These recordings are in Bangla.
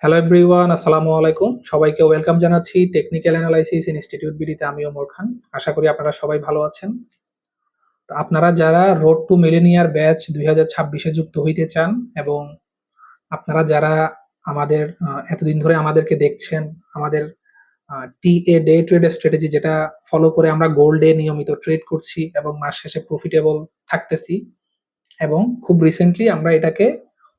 হ্যালো এভরিওয়ান, আসসালামু আলাইকুম। সবাইকে ওয়েলকাম জানাচ্ছি টেকনিক্যাল অ্যানালাইসিস ইনস্টিটিউট বিডিতে। আমি ওমর খান। আশা করি আপনারা সবাই ভালো আছেন। তো আপনারা যারা রোড টু মিলেনিয়ার ব্যাচ 2026 এ যুক্ত হইতে চান এবং আপনারা যারা আমাদের এতদিন ধরে আমাদেরকে দেখছেন, আমাদের টিএ ডে ট্রেড স্ট্র্যাটেজি যেটা ফলো করে আমরা গোল্ডে নিয়মিত ট্রেড করছি এবং মাস শেষে প্রফিটেবল থাকতেছি, এবং খুব রিসেন্টলি আমরা এটাকে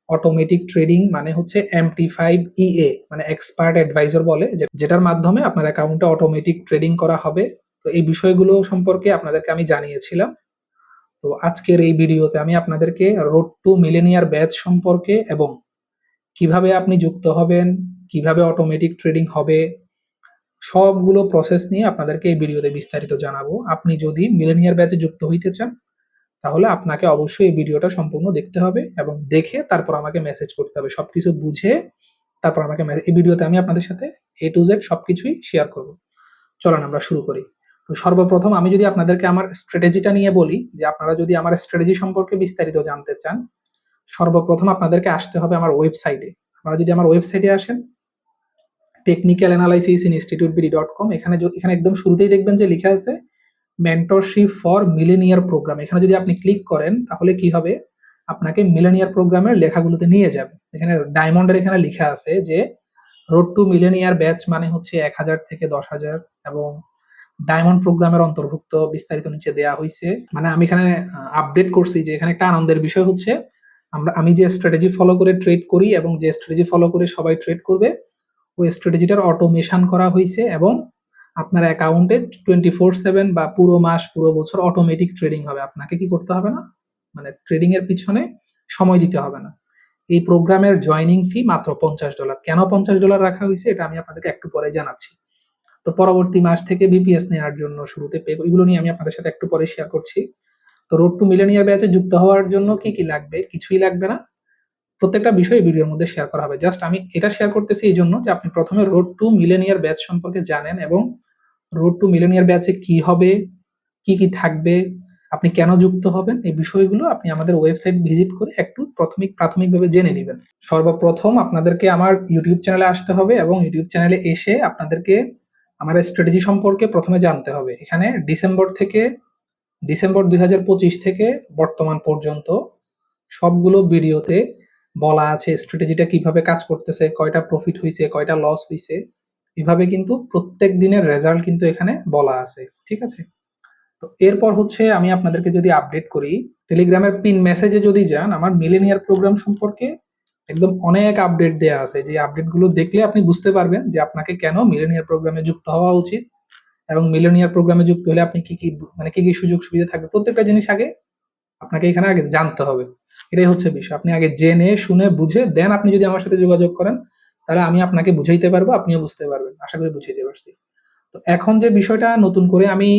অটোমেটিক ট্রেডিং মানে হচ্ছে MT5 EA মানে এক্সপার্ট অ্যাডভাইজর বলে, যেটার মাধ্যমে আপনার অ্যাকাউন্টে অটোমেটিক ট্রেডিং করা হবে। তো এই বিষয়গুলো সম্পর্কে আপনাদেরকে আমি জানিয়েছিলাম। তো আজকের এই ভিডিওতে আমি আপনাদেরকে রোড টু মিলেনিয়ার ব্যাচ সম্পর্কে এবং কিভাবে আপনি যুক্ত হবেন, কিভাবে অটোমেটিক ট্রেডিং হবে, সবগুলো প্রসেস নিয়ে আপনাদেরকে এই ভিডিওতে বিস্তারিত জানাবো। আপনি যদি মিলেনিয়ার ব্যাচে যুক্ত হইতে চান তাহলে আপনাকে অবশ্যই এই ভিডিওটা সম্পূর্ণ দেখতে হবে এবং দেখে তারপর আমাকে মেসেজ করতে হবে। সবকিছু বুঝে তারপর আমাকে এই ভিডিওতে আমি আপনাদের সাথে A to Z সবকিছুই শেয়ার করব। চলেন আমরা শুরু করি। তো সর্বপ্রথম আমি যদি আপনাদেরকে আমার স্ট্র্যাটেজিটা নিয়ে বলি, যে আপনারা যদি আমার স্ট্র্যাটেজি সম্পর্কে বিস্তারিত জানতে চান, সর্বপ্রথম আপনাদেরকে আসতে হবে আমার ওয়েবসাইটে। আপনারা যদি আমার ওয়েবসাইটে আসেন, টেকনিক্যাল অ্যানালাইসিস ইনস্টিটিউট BD.com, এখানে একদম শুরুতেই দেখবেন যে লেখা আছে মেন্টরশিপ ফর মিলেনিয়ার প্রোগ্রাম। এখানে যদি আপনি ক্লিক করেন তাহলে কি হবে, আপনাকে মিলেনিয়ার প্রোগ্রামের লেখাগুলোতে নিয়ে যাবে। এখানে ডায়মন্ডের এখানে লেখা আছে যে রোড টু মিলেনিয়ার ব্যাচ মানে হচ্ছে 1000 থেকে 10,000, এবং ডায়মন্ড প্রোগ্রামের অন্তর্ভুক্ত বিস্তারিত নিচে দেয়া হয়েছে। মানে আমি এখানে আপডেট করছি যে এখানে একটা আনন্দের বিষয় হচ্ছে আমি যে স্ট্র্যাটেজি ফলো করে ট্রেড করি এবং যে স্ট্র্যাটেজি ফলো করে সবাই ট্রেড করবে, ওই স্ট্র্যাটেজিটার অটোমেশন করা হয়েছে এবং আপনার অ্যাকাউন্টে 24/7 বা পুরো মাস পুরো বছর অটোমেটিক ট্রেডিং হবে। আপনাকে কি করতে হবে না, মানে ট্রেডিং এর পিছনে সময় দিতে হবে না। এই প্রোগ্রামের জয়নিং ফি মাত্র $50। কেন $50 রাখা হয়েছে এটা আমি আপনাদেরকে একটু পরে জানাচ্ছি। তো পরবর্তী মাস থেকে বিপিএস নেওয়ার জন্য শুরুতে পে, এগুলো নিয়ে আমি আপনাদের সাথে একটু পরে শেয়ার করছি। তো রোড টু মিলেনিয়ার ব্যাচে যুক্ত হওয়ার জন্য কি কি লাগবে? কিছুই লাগবে না। প্রত্যেকটা বিষয় ভিডিওর মধ্যে শেয়ার করা হবে। জাস্ট আমি এটা শেয়ার করতেছি এই জন্য যে আপনি প্রথমে রোড টু মিলেনিয়ার ব্যাচ সম্পর্কে জানেন এবং রোড টু মিলেনিয়ার ব্যাচে কি হবে, কি কি থাকবে, আপনি কেন যুক্ত হবেন, এই বিষয়গুলো আপনি আমাদের ওয়েবসাইট ভিজিট করে একটু প্রাথমিকভাবে জেনে নেবেন। সর্বপ্রথম আপনাদেরকে আমার ইউটিউব চ্যানেলে আসতে হবে এবং ইউটিউব চ্যানেলে এসে আপনাদেরকে আমার স্ট্র্যাটেজি সম্পর্কে প্রথমে জানতে হবে। এখানে ডিসেম্বর 2025 থেকে বর্তমান পর্যন্ত সবগুলো ভিডিওতে বলা আছে স্ট্র্যাটেজিটা কিভাবে কাজ করতেছে, কয়টা প্রফিট হয়েছে, কয়টা লস হয়েছে, এভাবে কিন্তু প্রত্যেক দিনের রেজাল্ট কিন্তু এখানে বলা আছে। ঠিক আছে? তো এরপর হচ্ছে আমি আপনাদেরকে যদি আপডেট করি, টেলিগ্রামের পিন মেসেজে যদি যান, আমার মিলেনিয়ার প্রোগ্রাম সম্পর্কে একদম অনেক আপডেট দেয়া আছে। যে আপডেটগুলো দেখলে আপনি বুঝতে পারবেন যে আপনাকে কেন মিলেনিয়ার প্রোগ্রামে যুক্ত হওয়া উচিত এবং মিলেনিয়ার প্রোগ্রামে যুক্ত হলে আপনি কি কি মানে কি কি সুযোগ সুবিধা থাকবে, প্রত্যেকটা জিনিস আগে আপনাকে এখানে আগে জানতে হবে। এটাই হচ্ছে বিষয়। আপনি আগে জেনে শুনে বুঝে দেন আপনি যদি আমার সাথে যোগাযোগ করেন, তাহলে আমি আপনাকে বুঝাইতে পারবো, আপনিও বুঝতে পারবেন। আশা করি বুঝাইতে পারছি। তো এখন যে বিষয়টা নতুন করে আমি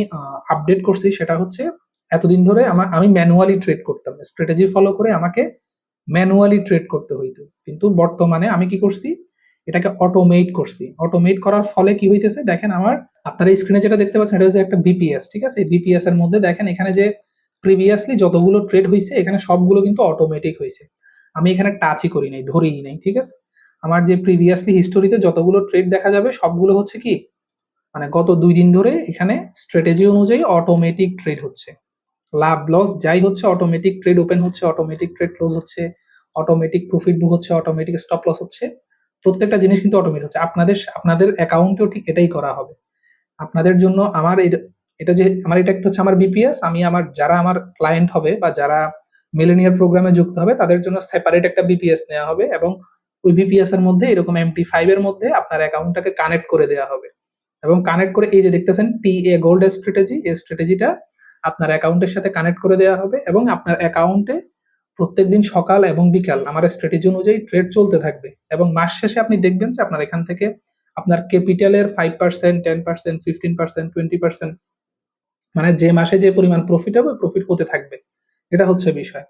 আপডেট করছি সেটা হচ্ছে, এতদিন ধরে আমি ম্যানুয়ালি ট্রেড করতাম, স্ট্র্যাটেজি ফলো করে আমাকে ম্যানুয়ালি ট্রেড করতে হইতো। কিন্তু বর্তমানে আমি কি করছি, এটাকে অটোমেট করছি। অটোমেট করার ফলে কি হইতেছে দেখেন, আপনারা স্ক্রিনে যেটা দেখতে পাচ্ছেন এটা হচ্ছে একটা বিপিএস। ঠিক আছে? বিপিএস এর মধ্যে দেখেন এখানে যে প্রিভিয়াসলি যতগুলো ট্রেড হয়েছে এখানে সবগুলো কিন্তু অটোমেটিক হয়েছে। আমি এখানে টাচই করি নাই, ধরেই নাই। ঠিক আছে? আমার যে প্রিভিয়াসলি হিস্টোরিতে যতগুলো ট্রেড দেখা যাবে সবগুলো হচ্ছে কি, মানে গত 2 দিন ধরে এখানে স্ট্র্যাটেজি অনুযায়ী অটোমেটিক ট্রেড হচ্ছে। লাভ লস যাই হচ্ছে অটোমেটিক ট্রেড ওপেন হচ্ছে, অটোমেটিক ট্রেড ক্লোজ হচ্ছে, অটোমেটিক প্রফিট বুক হচ্ছে, অটোমেটিক স্টপ লস হচ্ছে। প্রত্যেকটা জিনিস কিন্তু অটোমেটিক হচ্ছে। আপনাদের অ্যাকাউন্টেও ঠিক এটাই করা হবে। আপনাদের জন্য আমার এটা একটা হচ্ছে আমার বিপিএস। আমি যারা আমার ক্লায়েন্ট হবে বা যারা মিলেনিয়ার প্রোগ্রামে যুক্ত হবে তাদের জন্য সেপারেট একটা বিপিএস নেওয়া হবে এবং ওই বিপিএস এর মধ্যে এরকম MT5 এর মধ্যে আপনার অ্যাকাউন্টটাকে কানেক্ট করে দেওয়া হবে এবং কানেক্ট করে এই যে দেখতেছেন টিএ গোল্ড স্ট্র্যাটেজি, এই স্ট্র্যাটেজিটা আপনার অ্যাকাউন্টের সাথে কানেক্ট করে দেওয়া হবে এবং আপনার অ্যাকাউন্টে প্রত্যেকদিন সকাল এবং বিকাল আমার স্ট্র্যাটেজি অনুযায়ী ট্রেড চলতে থাকবে এবং মাস শেষে আপনি দেখবেন যে আপনার এখান থেকে আপনার ক্যাপিটালের 5%, 10%, 15%, 20%, মানে যে মাসে যে পরিমাণ প্রফিট হবে প্রফিট হতে থাকবে। এটা হচ্ছে বিষয়।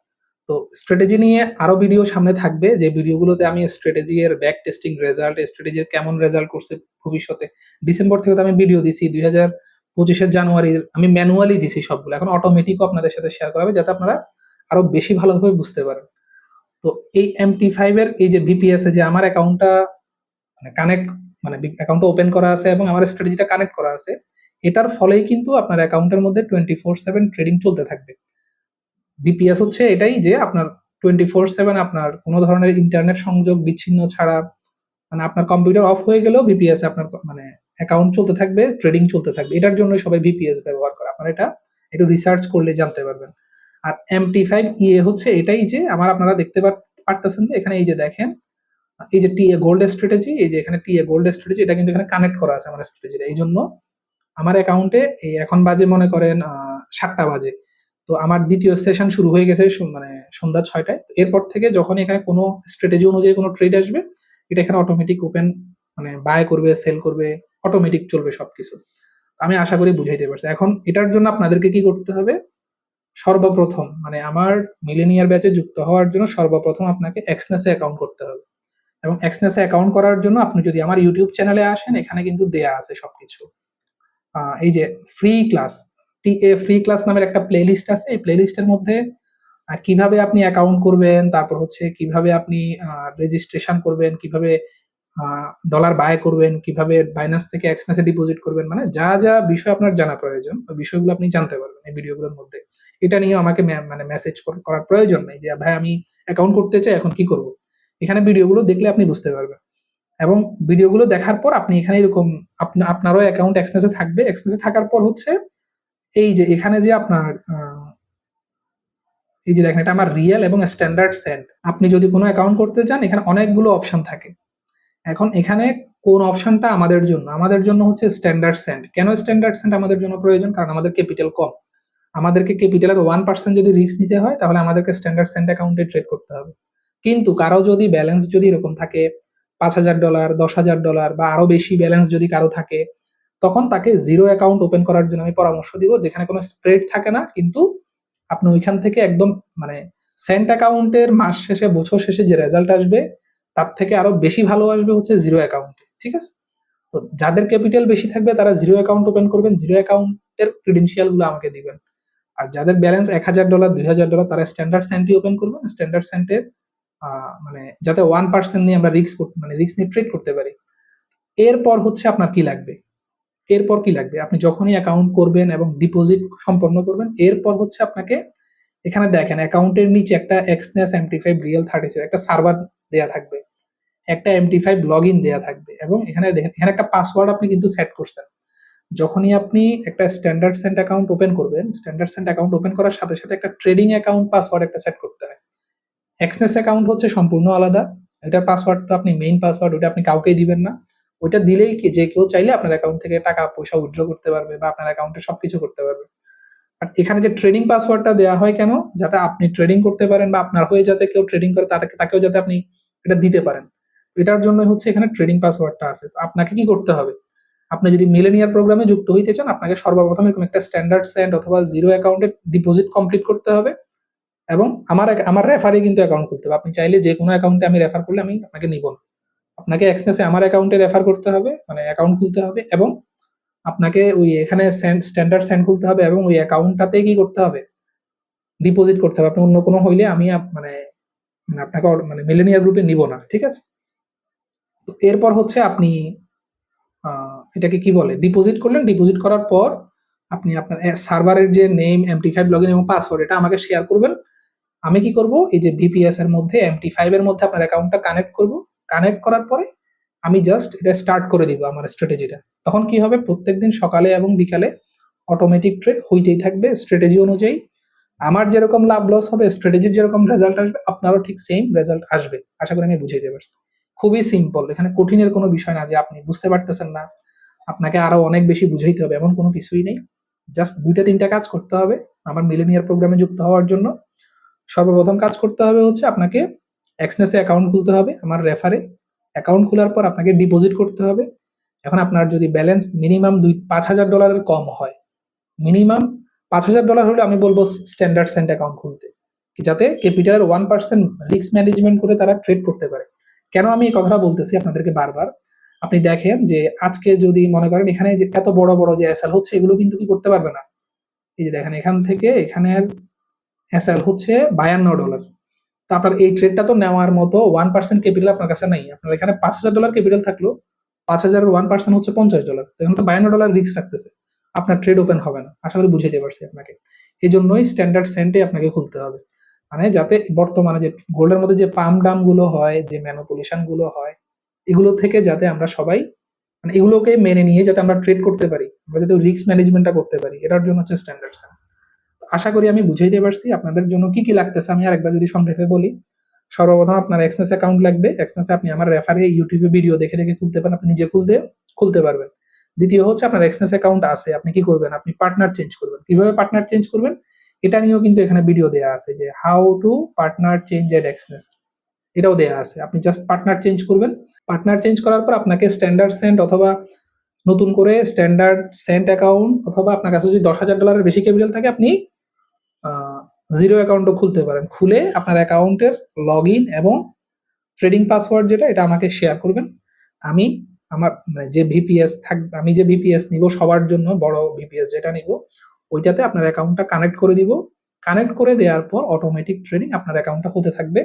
তো স্ট্র্যাটেজি নিয়ে আরো ভিডিও সামনে থাকবে, যে ভিডিওগুলোতে আমি স্ট্র্যাটেজি এর ব্যাক টেস্টিং রেজাল্ট, স্ট্র্যাটেজির কেমন রেজাল্ট করছে ভবিষ্যতে। ডিসেম্বর থেকে তো আমি ভিডিও দিছি, 2025-এর জানুয়ারি আমি ম্যানুয়ালি দিছি সবগুলো। এখন অটোমেটিকও আপনাদের সাথে শেয়ার করা হবে যাতে আপনারা আরো বেশি ভালোভাবে বুঝতে পারেন। তো এই MT5 এর এই যে ভিপিএস এ যে আমার অ্যাকাউন্টটা মানে কানেক্ট, মানে অ্যাকাউন্টটা ওপেন করা আছে এবং আমার স্ট্র্যাটেজিটা কানেক্ট করা আছে, এটার ফলেই কিন্তু আপনার অ্যাকাউন্টের মধ্যে 24/7 ট্রেডিং চলতে থাকবে। বিপিএস হচ্ছে এটাই যে আপনার 24/7 আপনার কোনো ধরনের ইন্টারনেট সংযোগ বিচ্ছিন্ন ছাড়া, মানে আপনার কম্পিউটার অফ হয়ে গেলেও বিপিএস আপনার মানে অ্যাকাউন্ট চলতে থাকবে, ট্রেডিং চলতে থাকবে। এটার জন্যই সবাই বিপিএস ব্যবহার করে। আপনারা এটা একটু রিসার্চ করলে জানতে পারবেন। আর MT5 হচ্ছে এটাই যে আপনারা দেখতে পারতেছেন যে এখানে এই যে দেখেন, এই যে টিএ গোল্ড স্ট্র্যাটেজি, এই যে এখানে টিএ গোল্ড স্ট্র্যাটেজি, এটা কিন্তু এখানে কানেক্ট করা আছে আমার স্ট্র্যাটেজিটা। এই জন্য আমার অ্যাকাউন্টে এই এখন বাজে মনে করেন 7টা বাজে, তো আমার দ্বিতীয় সেশন শুরু হয়ে গেছে মানে সন্ধ্যা 6টায়। এরপর থেকে যখন এখানে কোনো স্ট্র্যাটেজি অনুযায়ী কোনো ট্রেড আসবে, এটা এখানে অটোমেটিক ওপেন, মানে বাই করবে, সেল করবে, অটোমেটিক চলবে সবকিছু। আমি আশা করি বুঝাইতে পারছি। এখন এটার জন্য আপনাদেরকে কি করতে হবে, সর্বপ্রথম মানে আমার মিলেনিয়ার ব্যাচে যুক্ত হওয়ার জন্য সর্বপ্রথম আপনাকে এক্সনেসে অ্যাকাউন্ট করতে হবে। এবং এক্সনেসে অ্যাকাউন্ট করার জন্য আপনি যদি আমার ইউটিউব চ্যানেলে আসেন, এখানে কিন্তু দেয়া আছে সবকিছু। এই যে free class, TA free class নামের একটা প্লেলিস্ট আছে। এই প্লেলিস্টের মধ্যে কিভাবে আপনি অ্যাকাউন্ট করবেন, তারপর হচ্ছে কিভাবে আপনি রেজিস্ট্রেশন করবেন, কিভাবে ডলার বাই করবেন, কিভাবে বাইন্যান্স থেকে এক্সনেসে ডিপোজিট করবেন, মানে যা যা বিষয় আপনার জানা প্রয়োজন ওই বিষয়গুলো আপনি জানতে পারবেন এই ভিডিওগুলোর মধ্যে। এটা নিয়ে আমাকে মানে মেসেজ করার প্রয়োজন নেই যে ভাই আমি অ্যাকাউন্ট করতে চাই, এখন কি করব। এখানে ভিডিওগুলো দেখলে আপনি বুঝতে পারবেন। এবং ভিডিওগুলো দেখার পর আপনি এখানে এরকম আপনারও অ্যাকাউন্ট এক্সনেসে থাকবে। এক্সনেসে থাকার পর হচ্ছে এই যে এখানে যে আপনার এই যে দেখেন, এটা আমার রিয়েল এবং স্ট্যান্ডার্ড সেন্ড। আপনি যদি কোনো অ্যাকাউন্ট করতে চান, এখানে অনেকগুলো অপশন থাকে। এখন এখানে কোন অপশনটা আমাদের জন্য হচ্ছে স্ট্যান্ডার্ড সেন্ড। কেন স্ট্যান্ডার্ড সেন্ড আমাদের জন্য প্রয়োজন? কারণ আমাদের ক্যাপিটাল কম। আমাদেরকে ক্যাপিটালের 1% যদি রিস্ক নিতে হয়, তাহলে আমাদেরকে স্ট্যান্ডার্ড সেন্ড অ্যাকাউন্টে ট্রেড করতে হবে। কিন্তু কারো যদি ব্যালেন্স যদি এরকম থাকে $5,000, $10,000 বা আরো বেশি ব্যালেন্স যদি কারো থাকে, তখন তাকে জিরো অ্যাকাউন্ট ওপেন করার জন্য আমি পরামর্শ দিব, যেখানে কোনো স্প্রেড থাকে না, কিন্তু আপনি ওইখান থেকে একদম মানে সেন্ট অ্যাকাউন্টের মাস শেষে, বছর শেষে যে রেজাল্ট আসবে তার থেকে আরো বেশি ভালো আসবে হচ্ছে জিরো অ্যাকাউন্টে। ঠিক আছে? তো যাদের ক্যাপিটাল বেশি থাকবে তারা জিরো অ্যাকাউন্ট ওপেন করবেন, জিরো অ্যাকাউন্টের ক্রেডেনশিয়াল গুলো আমাকে দিবেন। আর যাদের ব্যালেন্স $1,000, $2,000, তারা স্ট্যান্ডার্ড সেন্টই ওপেন করবেন। স্ট্যান্ডার্ড সেন্টের মানে যাতে 1% নিয়ে আমরা মানে রিস্ক নিয়ে ট্রেড করতে পারি। এরপর হচ্ছে আপনার কি লাগবে, এরপর কি লাগবে, আপনি যখনই অ্যাকাউন্ট করবেন এবং ডিপোজিট সম্পন্ন করবেন, এরপর হচ্ছে আপনাকে এখানে দেখেন অ্যাকাউন্টের নিচে একটা এক্সনেস MT5 রিয়েল 37 একটা সার্ভার দেয়া থাকবে, একটা MT5 লগ ইন দেওয়া থাকবে, এবং এখানে দেখেন এখানে একটা পাসওয়ার্ড আপনি কিন্তু সেট করছেন। যখনই আপনি একটা স্ট্যান্ডার্ড সেন্ট অ্যাকাউন্ট ওপেন করবেন, স্ট্যান্ডার্ড সেন্ট অ্যাকাউন্ট ওপেন করার সাথে সাথে একটা ট্রেডিং অ্যাকাউন্ট পাসওয়ার্ড একটা সেট করতে হয়। এক্সনেস অ্যাকাউন্ট হচ্ছে সম্পূর্ণ আলাদা। এটার পাসওয়ার্ড তো আপনি মেইন পাসওয়ার্ড, ওটা আপনি কাউকেই দিবেন না। ওইটা দিলেই কি যে কেউ চাইলে আপনার অ্যাকাউন্ট থেকে টাকা পয়সা উইথড্র করতে পারবে বা আপনার অ্যাকাউন্টে সবকিছু করতে পারবে। আর এখানে যে ট্রেডিং পাসওয়ার্ডটা দেওয়া হয় কেন, যাতে আপনি ট্রেডিং করতে পারেন বা আপনার হয়ে যাতে কেউ ট্রেডিং করে তাকেও যাতে আপনি এটা দিতে পারেন। এটার জন্য হচ্ছে এখানে ট্রেডিং পাসওয়ার্ডটা আছে। তো আপনাকে কি করতে হবে, আপনি যদি মিলেনিয়ার প্রোগ্রামে যুক্ত হইতে চান, আপনাকে সর্বপ্রথম এরকম একটা স্ট্যান্ডার্ড সেন্ড অথবা জিরো অ্যাকাউন্টে ডিপোজিট কমপ্লিট করতে হবে। এবং আমার রেফারে কিন্তু অ্যাকাউন্ট খুলতে হবে। আপনি চাইলে যে কোনো অ্যাকাউন্টে আমি রেফার করলে আমি আপনাকে নিব না। আপনাকে এক্সনেসে আমার অ্যাকাউন্টে রেফার করতে হবে, মানে অ্যাকাউন্ট খুলতে হবে, এবং আপনাকে ওই এখানে স্ট্যান্ডার্ড সেন্ড খুলতে হবে, এবং ওই অ্যাকাউন্টটাতে কি করতে হবে, ডিপোজিট করতে হবে। আপনি অন্য কোনো হইলে আমি মানে মানে আপনাকে মানে মিলেনিয়ার গ্রুপে নিব না। ঠিক আছে? তো এরপর হচ্ছে আপনি এটাকে কি বলে, ডিপোজিট করলেন। ডিপোজিট করার পর আপনি আপনার সার্ভারের যে নেম, MT5 লগইন এবং পাসওয়ার্ড, এটা আমাকে শেয়ার করবেন। আমি কি করব, এই যে VPS এর মধ্যে MT5 এর মধ্যে আপনার অ্যাকাউন্টটা কানেক্ট করব। কানেক্ট করার পরে আমি জাস্ট এটা স্টার্ট করে দিব আমার স্ট্র্যাটেজিটা। তখন কি হবে, প্রত্যেকদিন সকালে এবং বিকালে অটোমেটিক ট্রেড হইতেই থাকবে স্ট্র্যাটেজি অনুযায়ী। আমার যেরকম লাভ লস হবে, স্ট্র্যাটেজির যেরকম রেজাল্ট আসবে, আপনারও ঠিক সেম রেজাল্ট আসবে। আশা করি আমি বুঝাইতে পারছি। খুবই সিম্পল, এখানে কঠিনের কোনো বিষয় না যে আপনি বুঝতে পারতেছেন না, আপনাকে আরো অনেক বেশি বুঝাইতে হবে, এমন কোনো কিছুই নেই। জাস্ট 2টা 3টা কাজ করতে হবে আমার মিলেনিয়ার প্রোগ্রামে যুক্ত হওয়ার জন্য। সর্বপ্রথম কাজ করতে হবে হচ্ছে আপনাকে এক্সনেসে অ্যাকাউন্ট খুলতে হবে আমার রেফারে। অ্যাকাউন্ট খোলার পর আপনাকে ডিপোজিট করতে হবে। এখন আপনার যদি ব্যালেন্স মিনিমাম $5,000 কম হয়, মিনিমাম $5,000 হলে আমি বলবো স্ট্যান্ডার্ড সেন্ট অ্যাকাউন্ট খুলতে, যাতে ক্যাপিটালের 1% রিস্ক ম্যানেজমেন্ট করে তারা ট্রেড করতে পারে। কেন আমি এই কথাটা বলতেছি আপনাদেরকে বারবার, আপনি দেখেন যে আজকে যদি মনে করেন এখানে যে এত বড় বড় যে এসএল হচ্ছে, এগুলো কিন্তু কি করতে পারবে না। এই যে দেখেন এখান থেকে এখানের এসএল হচ্ছে $52, তো আপনার এই ট্রেডটা তো নেওয়ার মতো 1% ক্যাপিটাল আপনার কাছে নাই। আপনার এখানে $5,000 ক্যাপিটাল থাকলো, 5,000 1% হচ্ছে $50। এখন তো $52 রিস্ক রাখতেছে, আপনার ট্রেড ওপেন হবে না। আশা করি বুঝাইতে পারছি আপনাকে। এই জন্যই স্ট্যান্ডার্ড সেন্টে আপনাকে খুলতে হবে, মানে যাতে বর্তমানে যে গোল্ডের মধ্যে যে পাম ডাম গুলো হয়, যে ম্যানুপুলেশন গুলো হয়, এগুলো থেকে যাতে আমরা সবাই মানে এগুলোকে মেনে নিয়ে যাতে আমরা ট্রেড করতে পারি, আমরা যাতে রিস্ক ম্যানেজমেন্টটা করতে পারি, এটার জন্য হচ্ছে স্ট্যান্ডার্ড সেন্ট। আশা করি আমি বুঝাইতে পারছি। আপনাদের জন্য কি কি লাগতেছে আমি আরেকবার যদি সংক্ষেপে বলি। সর্বপ্রথম আপনার এক্সনেস অ্যাকাউন্ট লাগবে। এক্সনেসে আপনি আমার রেফারে ইউটিউবে ভিডিও দেখে দেখে খুলতে পারেন, আপনি নিজে খুলতে পারবেন। দ্বিতীয় হচ্ছে আপনার এক্সনেস অ্যাকাউন্ট আছে, আপনি কি করবেন, আপনি পার্টনার চেঞ্জ করবেন। কিভাবে পার্টনার চেঞ্জ করবেন এটা নিয়েও কিন্তু এখানে ভিডিও দেওয়া আছে, যে how to partner change at Exness, এটাও দেওয়া আছে। আপনি জাস্ট পার্টনার চেঞ্জ করবেন। পার্টনার চেঞ্জ করার পর আপনাকে স্ট্যান্ডার্ড সেন্ট অথবা নতুন করে স্ট্যান্ডার্ড সেন্ট অ্যাকাউন্ট, অথবা আপনার কাছে যদি $10,000 বেশি ক্যাপিটাল থাকে আপনি জিরো অ্যাকাউন্টও খুলতে পারেন। খুলে আপনার অ্যাকাউন্টের লগ ইন এবং ট্রেডিং পাসওয়ার্ড যেটা, এটা আমাকে শেয়ার করবেন। আমি আমার মানে যে ভিপিএস থাকবে, আমি যে ভিপিএস নিব সবার জন্য, বড় ভিপিএস যেটা নিব, ওইটাতে আপনার অ্যাকাউন্টটা কানেক্ট করে দিব। কানেক্ট করে দেওয়ার পর অটোমেটিক ট্রেডিং আপনার অ্যাকাউন্টটা হতে থাকবে।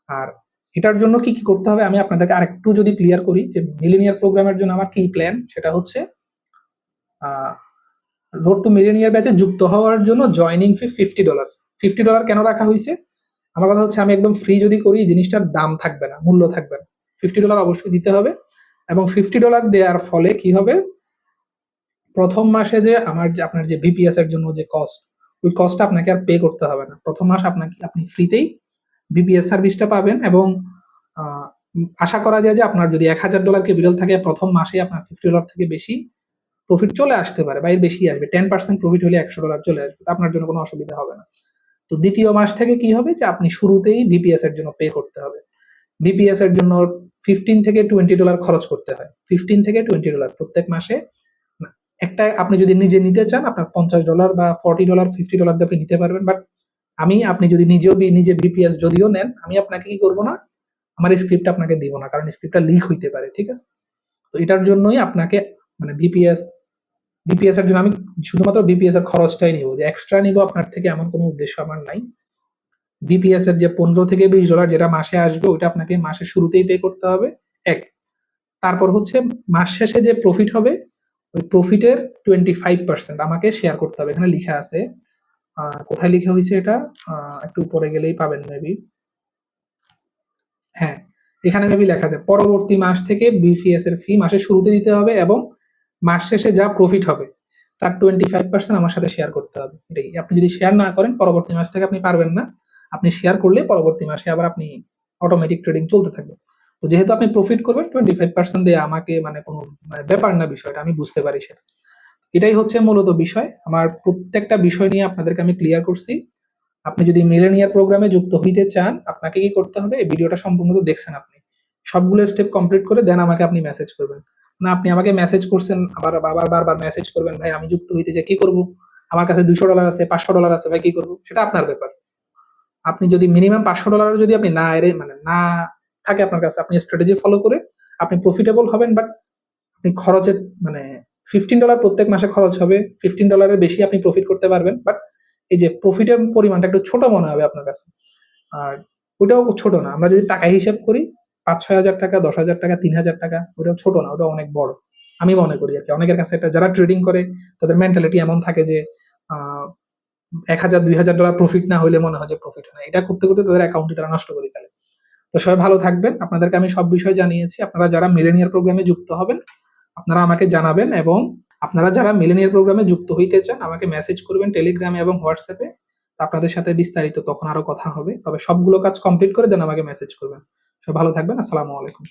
আর এটার জন্য কি কি করতে হবে আমি আপনাদেরকে আরেকটু যদি ক্লিয়ার করি, যে মিলিনিয়ার প্রোগ্রামের জন্য আমার কি প্ল্যান, সেটা হচ্ছে রোড টু মিলিয়নিয়ার ব্যাচে যুক্ত হওয়ার জন্য জয়নিং ফি $50। $50 কেন রাখা হয়েছে? আমার কথা হচ্ছে আমি একদম ফ্রি যদি করি জিনিসটার দাম থাকবে না, মূল্য থাকবে না। $50 অবশ্যই দিতে হবে। এবং $50 দেওয়ার ফলে কি হবে, প্রথম মাসে যে আমার যে আপনার যে ভিপিএস এর জন্য যে কস্ট, ওই কস্টটা আপনাকে আর পে করতে হবে না। প্রথম মাস আপনাকে আপনি ফ্রিতেই ভিপিএস সার্ভিসটা পাবেন। এবং আশা করা যায় যে আপনার যদি $1,000 ক্যাপিটাল থাকে, প্রথম মাসে আপনার $50 থেকে বেশি প্রফিট চলে আসতে পারে, বা এর বেশি আসবে। 10% প্রফিট হলে $100 চলে আসবে, আপনার জন্য কোনো অসুবিধা হবে না। তো দ্বিতীয় মাস থেকে কি হবে, যে আপনি শুরুতেই ভিপিএস এর জন্য পে করতে হবে। ভিপিএস এর জন্য $15 থেকে $20 খরচ করতে হয়। $15 থেকে $20 প্রত্যেক মাসে। একটা আপনি যদি নিজে নিতে চান, আপনার $50 বা $40 $50 দিয়ে আপনি নিতে পারবেন। বাট আপনি যদি নিজে ভিপিএস যদিও নেন, আমি আপনাকে কি করবো না, আমার স্ক্রিপ্ট আপনাকে দিব না, কারণ স্ক্রিপ্টটা লিক হইতে পারে, ঠিক আছে? তো এটার জন্যই আপনাকে মানে বিপিএস এর জন্য আমি শুধুমাত্র বিপিএস এর খরচটাই নিব, যে এক্সট্রা নিব আপনার থেকে এমন কোনো উদ্দেশ্য আমার নাই। বিপিএস এর যে $15 থেকে $20 যেটা মাসে আসবে, ওইটা আপনাকে মাসের শুরুতেই পে করতে হবে। এক, তারপর হচ্ছে মাস শেষে যে প্রফিট হবে, ওই প্রফিটের 25% আমাকে শেয়ার করতে হবে। এখানে লিখা আছে, কোথায় লিখা হয়েছে এটা, একটু উপরে গেলেই পাবেন মেবি। হ্যাঁ, এখানে মেবি লেখা আছে পরবর্তী মাস থেকে বিপিএস এর ফি মাসের শুরুতে দিতে হবে, এবং মাস শেষে যা প্রফিট হবে তার 25% আমার সাথে শেয়ার করতে হবে। এটাই। আপনি যদি শেয়ার না করেন পরবর্তী মাস থেকে আপনি পারবেন না। আপনি শেয়ার করলে পরবর্তী মাসে আবার আপনি অটোমেটিক ট্রেডিং চলতে থাকবে। তো যেহেতু আপনি প্রফিট করবেন 25% দিয়ে, আমাকে মানে কোনো মানে ব্যাপার না বিষয়টা, আমি বুঝতে পারি সেটা। এটাই হচ্ছে মূলত বিষয়। আমার প্রত্যেকটা বিষয় নিয়ে আপনাদেরকে আমি ক্লিয়ার করছি। আপনি যদি মিলেনিয়ার প্রোগ্রামে যুক্ত হইতে চান, আপনাকে কি করতে হবে, এই ভিডিওটা সম্পূর্ণ তো দেখছেন আপনি, সবগুলো স্টেপ কমপ্লিট করে দেন আমাকে আপনি মেসেজ করবেন। না আপনি আমাকে মেসেজ করছেন, আবার আবার বারবার মেসেজ করবেন, ভাই আমি যুক্ত হইতে চাই, কি করব, আমার কাছে $200 আছে, $500 আছে, ভাই কি করব, সেটা আপনার ব্যাপার। আপনি যদি মিনিমাম $500 যদি আপনি না এর মানে না থাকে আপনার কাছে, আপনি স্ট্র্যাটেজি ফলো করে আপনি প্রফিটেবল হবেন। বাট আপনি খরচের মানে $15 প্রত্যেক মাসে খরচ হবে, $15 বেশি আপনি প্রফিট করতে পারবেন। বাট এই যে প্রফিটের পরিমাণটা একটু ছোট মনে হবে আপনার কাছে। আর ওটাও ছোট না, আমরা যদি টাকা হিসাব করি, 5-6 হাজার টাকা, 10,000 টাকা, 3,000 টাকা, ওটাও ছোট না, ওটা অনেক বড়। আমি মনে করি আর কি। অনেকের কাছে এটা, যারা ট্রেডিং করে তাদের মেন্টালিটি এমন থাকে যে আহ 1,000-2,000 ডলার প্রফিট না হইলে মনে হয় যে প্রফিট হয় না। এটা করতে করতে তাদের অ্যাকাউন্টে তারা নষ্ট করে ফেলে। তো সবাই ভালো থাকবেন। আপনাদেরকে আমি সব বিষয় জানিয়েছি। আপনারা যারা মিলেনিয়ার প্রোগ্রামে যুক্ত হবেন, আপনারা আমাকে জানাবেন। এবং আপনারা যারা মিলেনিয়ার প্রোগ্রামে যুক্ত হইতে চান, আমাকে মেসেজ করবেন টেলিগ্রামে এবং হোয়াটসঅ্যাপে। আপনাদের সাথে বিস্তারিত তখন আরো কথা হবে। তবে সবগুলো কাজ কমপ্লিট করে দেন আমাকে মেসেজ করবেন। সবাই ভালো থাকবেন। আসসালামু আলাইকুম।